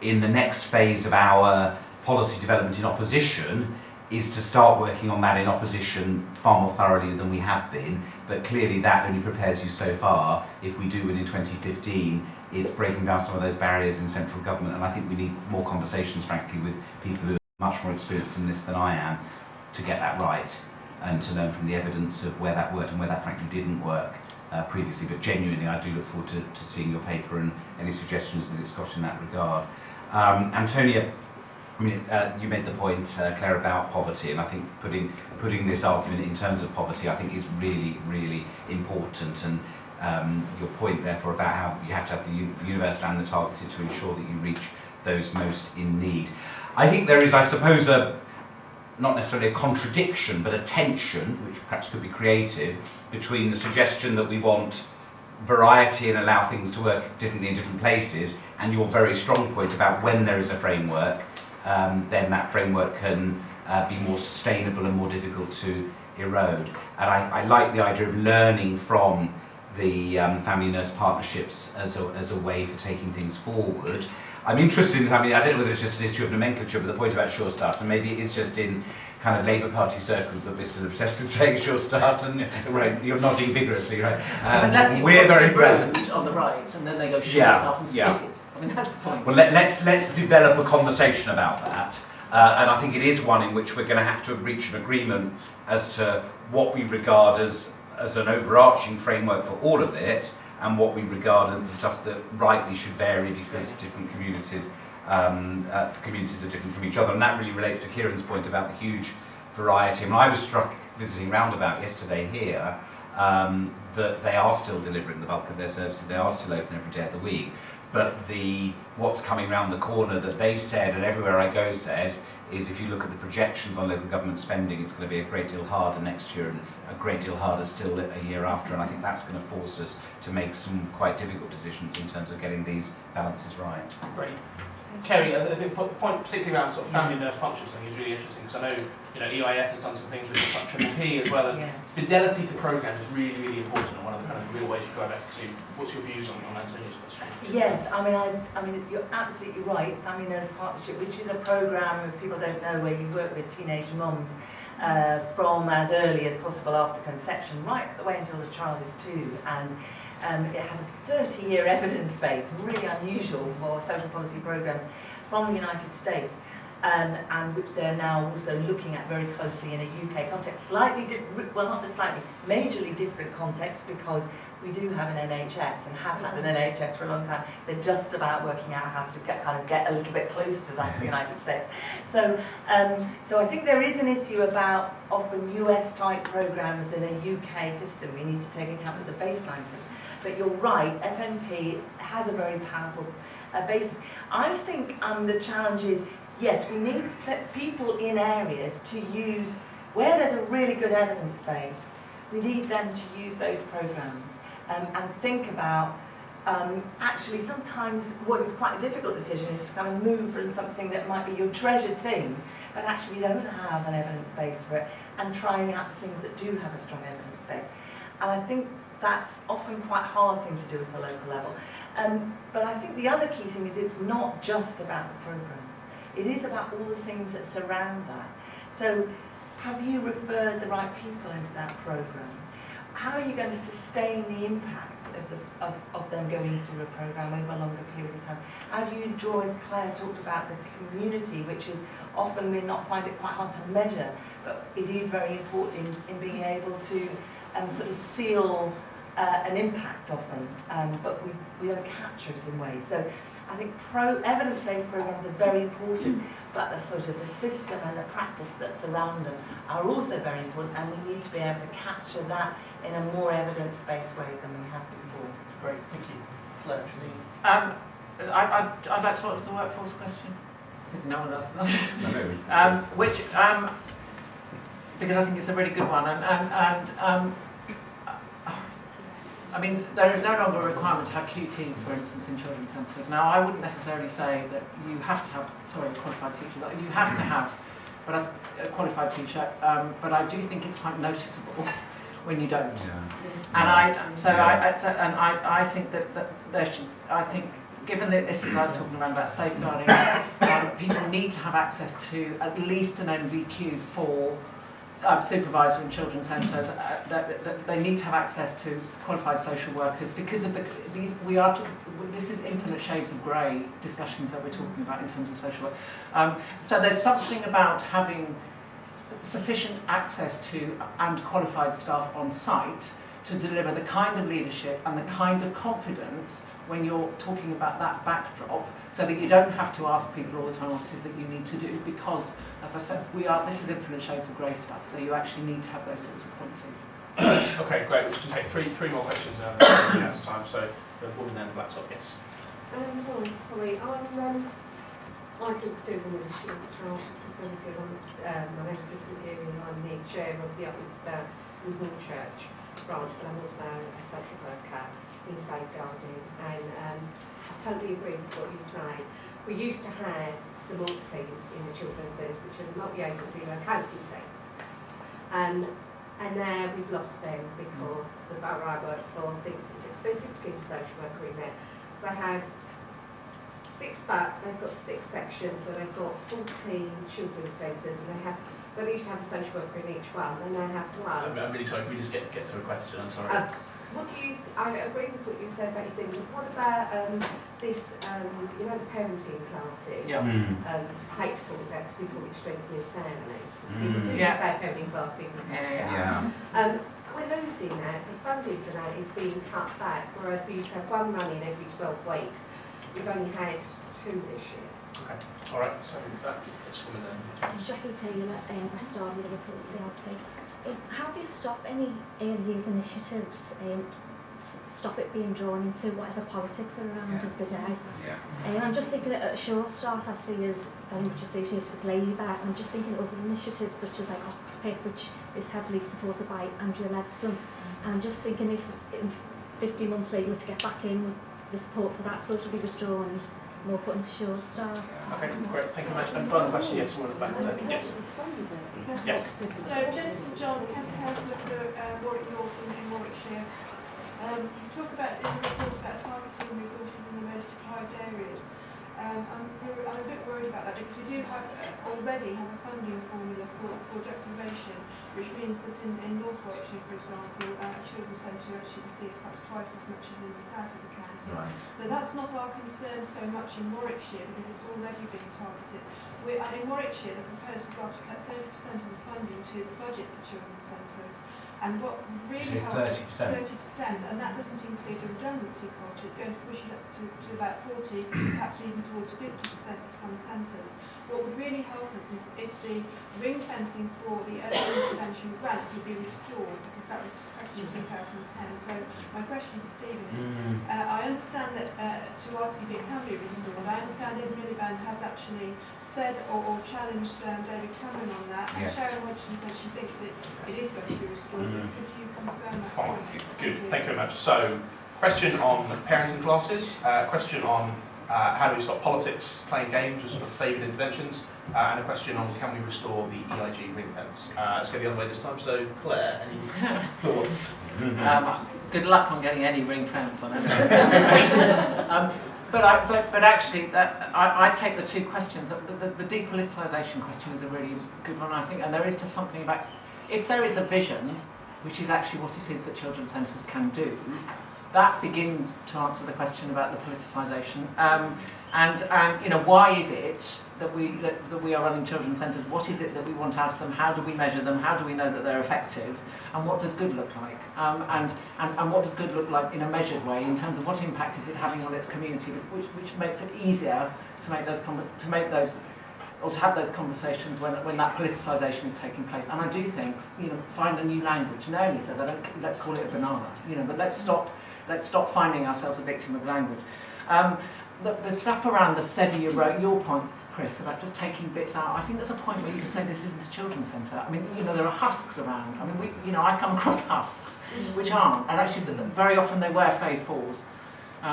in the next phase of our policy development in opposition is to start working on that in opposition far more thoroughly than we have been, but clearly that only prepares you so far. If we do win in 2015, it's breaking down some of those barriers in central government, and I think we need more conversations, frankly, with people who are much more experienced in this than I am to get that right and to learn from the evidence of where that worked and where that frankly didn't work previously. But genuinely, I do look forward to seeing your paper and any suggestions that it's got in that regard. Antonia, I mean, you made the point, Claire, about poverty, and I think putting this argument in terms of poverty, I think is really important. And your point, therefore, about how you have to have the universal and the targeted to ensure that you reach those most in need. I think there is, I suppose, not necessarily a contradiction, but a tension, which perhaps could be creative, between the suggestion that we want variety and allow things to work differently in different places, and your very strong point about when there is a framework, then that framework can be more sustainable and more difficult to erode. And I like the idea of learning from the family nurse partnerships as a way for taking things forward. I'm interested in, I don't know whether it's just an issue of nomenclature, but the point about Sure Start, and maybe it is just in kind of Labour Party circles that we're still obsessed with saying Sure Start, and right, you're nodding vigorously, right? We're very proud on the right, and then they go Sure Start and split it. I mean, that's the point. Well, let's develop a conversation about that, and I think it is one in which we're going to have to reach an agreement as to what we regard as an overarching framework for all of it, and what we regard as the stuff that rightly should vary because different communities are different from each other. And that really relates to Kieran's point about the huge variety. I was struck visiting Roundabout yesterday here that they are still delivering the bulk of their services, they are still open every day of the week. But what's coming round the corner that they said, and everywhere I go says, is if you look at the projections on local government spending, it's going to be a great deal harder next year and a great deal harder still a year after. And I think that's going to force us to make some quite difficult decisions in terms of getting these balances right. Great. Kerry, I think the point particularly around sort of family nurse partnerships I think is really interesting, because I know EIF has done some things with Triple P as well, and fidelity to programme is really, really important, and one of the kind of real ways you drive efficacy. What's your views on Antonia's question? Yes, I mean, you're absolutely right. Family Nurse Partnership, which is a programme, if people don't know, where you work with teenage mums from as early as possible after conception, right the way until the child is 2, and it has a 30-year evidence base, really unusual for social policy programmes from the United States, and which they're now also looking at very closely in a UK context. Slightly different, well, not just slightly, majorly different context, because we do have an NHS and have had an NHS for a long time. They're just about working out how to get a little bit closer to that in the United States. So, so I think there is an issue about often US-type programmes in a UK system. We need to take account of the baseline system. But you're right, FNP has a very powerful basis. I think the challenge is, yes, we need people in areas to use, where there's a really good evidence base, we need them to use those programmes and think about, actually sometimes what is quite a difficult decision is to kind of move from something that might be your treasured thing, but actually don't have an evidence base for it, and trying out the things that do have a strong evidence base. And I think that's often quite a hard thing to do at a local level. But I think the other key thing is it's not just about the programmes. It is about all the things that surround that. So have you referred the right people into that programme? How are you going to sustain the impact of them going through a programme over a longer period of time? How do you draw, as Claire talked about, the community, which is often we not find it quite hard to measure, but it is very important in being able to sort of seal an impact often, but we don't capture it in ways. So I think evidence-based programmes are very important, but the sort of the system and the practice that surround them are also very important, and we need to be able to capture that in a more evidence-based way than we have before. Great, thank you. Claire, I'd like to answer the workforce question, because no one else does. Because I think it's a really good one, I mean, there is no longer a requirement to have QTs, for instance, in children's centres. Now, I wouldn't necessarily say that you have to have, a qualified teacher. You have to have, but as a qualified teacher. But I do think it's quite noticeable when you don't. Yeah. And I think that there should. I think, given the issues I was talking about safeguarding, people need to have access to at least an NVQ for supervisor in children's centres. They need to have access to qualified social workers because of this is infinite shades of grey discussions that we're talking about in terms of social work. So there's something about having sufficient access to and qualified staff on site to deliver the kind of leadership and the kind of confidence when you're talking about that backdrop, so that you don't have to ask people all the time what it is that you need to do, because, as I said, this is infinite shades of grey stuff, so you actually need to have those sorts of qualities. Okay, great. We can take three more questions at time. So the woman there in the black top, yes. Sorry, I didn't do one of the sheets, so it's very good. My name's Christine and I'm the chair of the Upminster Newhall Church branch, but I'm also a social worker in safeguarding, and I totally agree with what you say. We used to have the MOLT teams in the children's centres, which are the multi-agency locality teams. And now we've lost them because the borough I work for thinks it's expensive to keep a social worker in there. So they have they've got 6 sections where they've got 14 children's centres, and they used to have a social worker in each one, and they have one. I'm really sorry, if we just get to a question, I'm sorry. I agree with what you said about your thing, but what about this, the parenting classes? Yeah. Hateful, that's we call it strengthening families. Mm. People say parenting class, people we're losing that. The funding for that is being cut back, whereas we used to have one running every 12 weeks. We've only had 2 this year. Okay, all right, so that's woman then. It's Jackie Taylor, West Derby, Liverpool, CLP. How do you stop any early years initiatives, stop it being drawn into whatever politics are around of the day? I'm just thinking at a Sure Start I see as very much associated with Labour, and I'm just thinking of other initiatives such as like Oxpick, which is heavily supported by Andrea Leadsom, and I'm just thinking if 50 months later to get back in with the support for that sort of be withdrawn, more put into Sure Start. Okay, great, thank you very much. And final question, yes, one at the back. Yes. Yes. So, Jennifer John, County Councillor for Warwick North in Warwickshire. You talk about in the report about targeting resources in the most deprived areas. I'm a bit worried about that because we do already have a funding formula for deprivation, which means that in North Warwickshire, for example, a children's centre actually receives perhaps twice as much as in the south of the county. Right. So that's not our concern so much in Warwickshire because it's already being targeted. In Warwickshire, the proposals are to cut 30% of the funding to the budget for children's centres. And what really helps 30%, and that doesn't include the redundancy costs. It's going to push it up to about 40, perhaps even towards 50% for some centres. What would really help us is if the ring fencing for the early intervention grant would be restored, because that was cut in 2010. So my question to Stephen is, I understand that to ask if it can be restored, I understand Liz Miliband has actually said or challenged David Cameron on that, and Sharon Hodgson says she thinks it is going to be restored. Could you confirm that? Fine, good, thank you very much. So, question on parenting classes, question on how do we stop politics playing games with sort of favoured interventions, and a question on can we restore the EIG ring fence. Let's go the other way this time. So, Claire, any thoughts? Good luck on getting any ring fence on it. But actually, I take the 2 questions. The depoliticisation question is a really good one, I think, and there is just something about if there is a vision, which is actually what it is that children's centres can do, that begins to answer the question about the politicisation. And why is it that we are running children's centres? What is it that we want out of them? How do we measure them? How do we know that they're effective? And what does good look like? And what does good look like in a measured way in terms of what impact is it having on its community, which makes it easier to have those conversations when that politicisation is taking place. And I do think, find a new language. Naomi says, let's call it a banana, but let's stop finding ourselves a victim of language. The stuff around the steady erode, your point, Chris, about just taking bits out, I think there's a point where you can say this isn't a children's centre. I mean, there are husks around. I mean, I come across husks which aren't, and actually very often they wear phase 4s.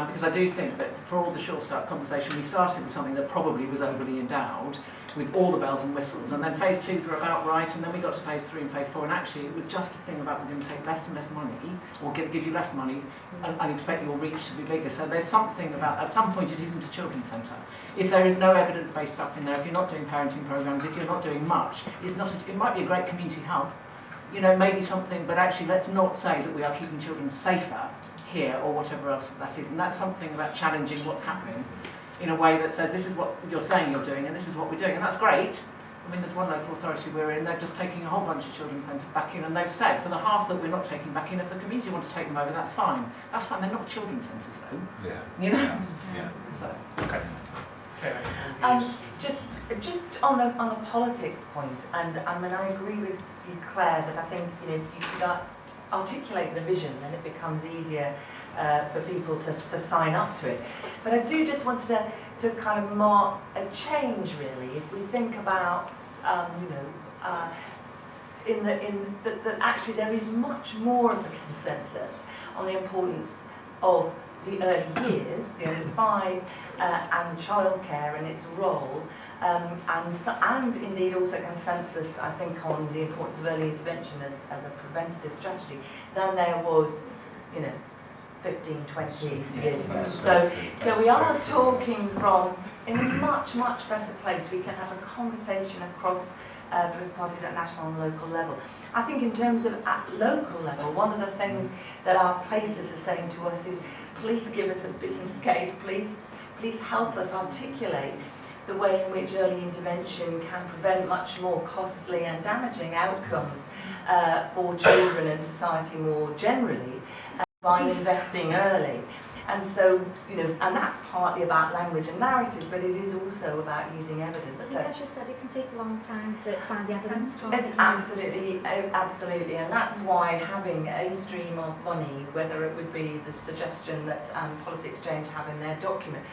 Because I do think that for all the short start conversation, we started with something that probably was overly endowed with all the bells and whistles, and then phase 2s were about right, and then we got to phase 3 and phase 4, and actually it was just a thing about we're going to take less and less money, or give you less money, and expect your reach to be bigger. So there's something about, at some point it isn't a children's centre. If there is no evidence-based stuff in there, if you're not doing parenting programmes, if you're not doing much, it might be a great community hub, maybe something, but actually let's not say that we are keeping children safer here or whatever else that is, and that's something about challenging what's happening in a way that says this is what you're saying you're doing and this is what we're doing, and that's great. I mean, there's one local authority we're in, they're just taking a whole bunch of children's centres back in, and they've said for the half that we're not taking back in, if the community want to take them over, that's fine. That's fine, they're not children's centres though. Yeah. So, okay. Just on the politics point, and I mean I agree with you, Claire, that I think you could articulate the vision, then it becomes easier for people to sign up to it. But I do just want to kind of mark a change, really, if we think about that actually there is much more of a consensus on the importance of the early years, the early 5s, and childcare and its role and indeed also consensus, I think, on the importance of early intervention as a preventative strategy than there was, 15, 20 years ago. So we are talking from in a much, much better place. We can have a conversation across both parties at national and local level. I think in terms of at local level, one of the things that our places are saying to us is, please give us a business case, please help us articulate the way in which early intervention can prevent much more costly and damaging outcomes for children and society more generally by investing early. And so, and that's partly about language and narrative, but it is also about using evidence. But as you said, it can take a long time to find the evidence. Absolutely, and that's why having a stream of money, whether it would be the suggestion that Policy Exchange have in their document,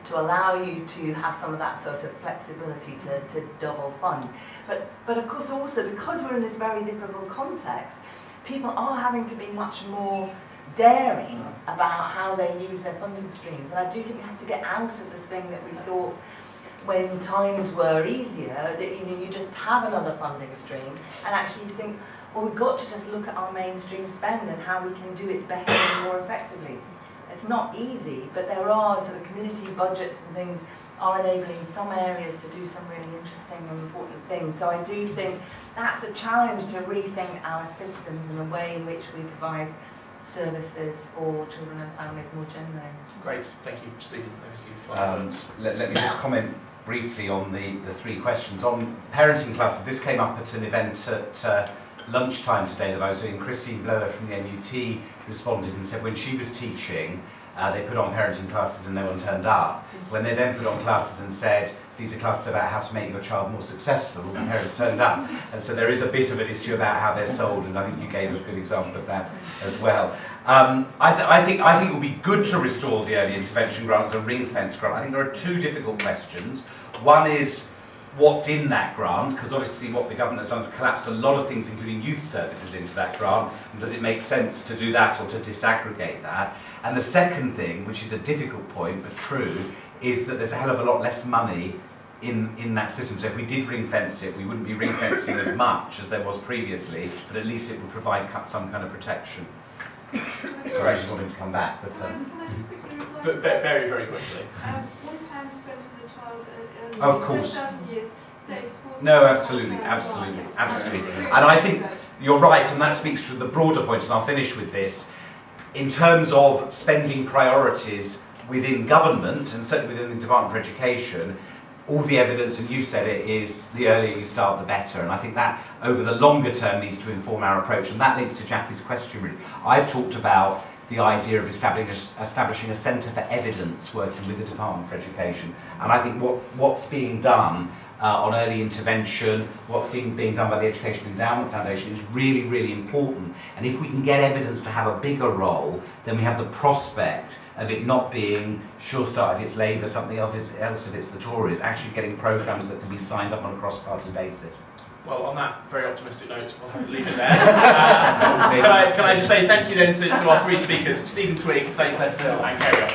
to allow you to have some of that sort of flexibility to double fund. But of course also, because we're in this very difficult context, people are having to be much more daring about how they use their funding streams. And I do think we have to get out of the thing that we thought when times were easier, that you just have another funding stream, and actually you think, well, we've got to just look at our mainstream spend and how we can do it better and more effectively. It's not easy, but there are sort of community budgets and things are enabling some areas to do some really interesting and important things. So I do think that's a challenge to rethink our systems and the way in which we provide services for children and families more generally. Great, thank you, Stephen. Let me just comment briefly on the three questions. On parenting classes, this came up at an event at lunchtime today that I was doing. Christine Blower from the NUT responded and said when she was teaching, they put on parenting classes and no one turned up. When they then put on classes and said, these are classes about how to make your child more successful, all the parents turned up. And so there is a bit of an issue about how they're sold, and I think you gave a good example of that as well. I think it would be good to restore the early intervention grant as a ring-fence grant. I think there are two difficult questions. One is what's in that grant, because obviously what the government has done is collapsed a lot of things, including youth services, into that grant, and does it make sense to do that or to disaggregate that? And the second thing, which is a difficult point but true, is that there's a hell of a lot less money in that system. So if we did ring fence it, we wouldn't be ring fencing as much as there was previously, but at least it would provide some kind of protection. Sorry, I just wanted to come back. But, can I just quickly reply? But very, very quickly. £1 spent on the child early of course. 1,000 years saves No, absolutely. And I think you're right, and that speaks to the broader point, and I'll finish with this. In terms of spending priorities within government, and certainly within the Department for Education, all the evidence, and you said it, is the earlier you start, the better. And I think that over the longer term needs to inform our approach. And that leads to Jackie's question, really. I've talked about the idea of establishing a centre for evidence working with the Department for Education. And I think what's being done on early intervention, what's being done by the Education Endowment Foundation is really, really important. And if we can get evidence to have a bigger role, then we have the prospect of it not being Sure Start if it's Labour, something else if it's the Tories, actually getting programmes that can be signed up on a cross-party basis. Well, on that very optimistic note, we'll have to leave it there. Can I just say thank you then to our three speakers, Stephen Twigg, Clare, and Clare.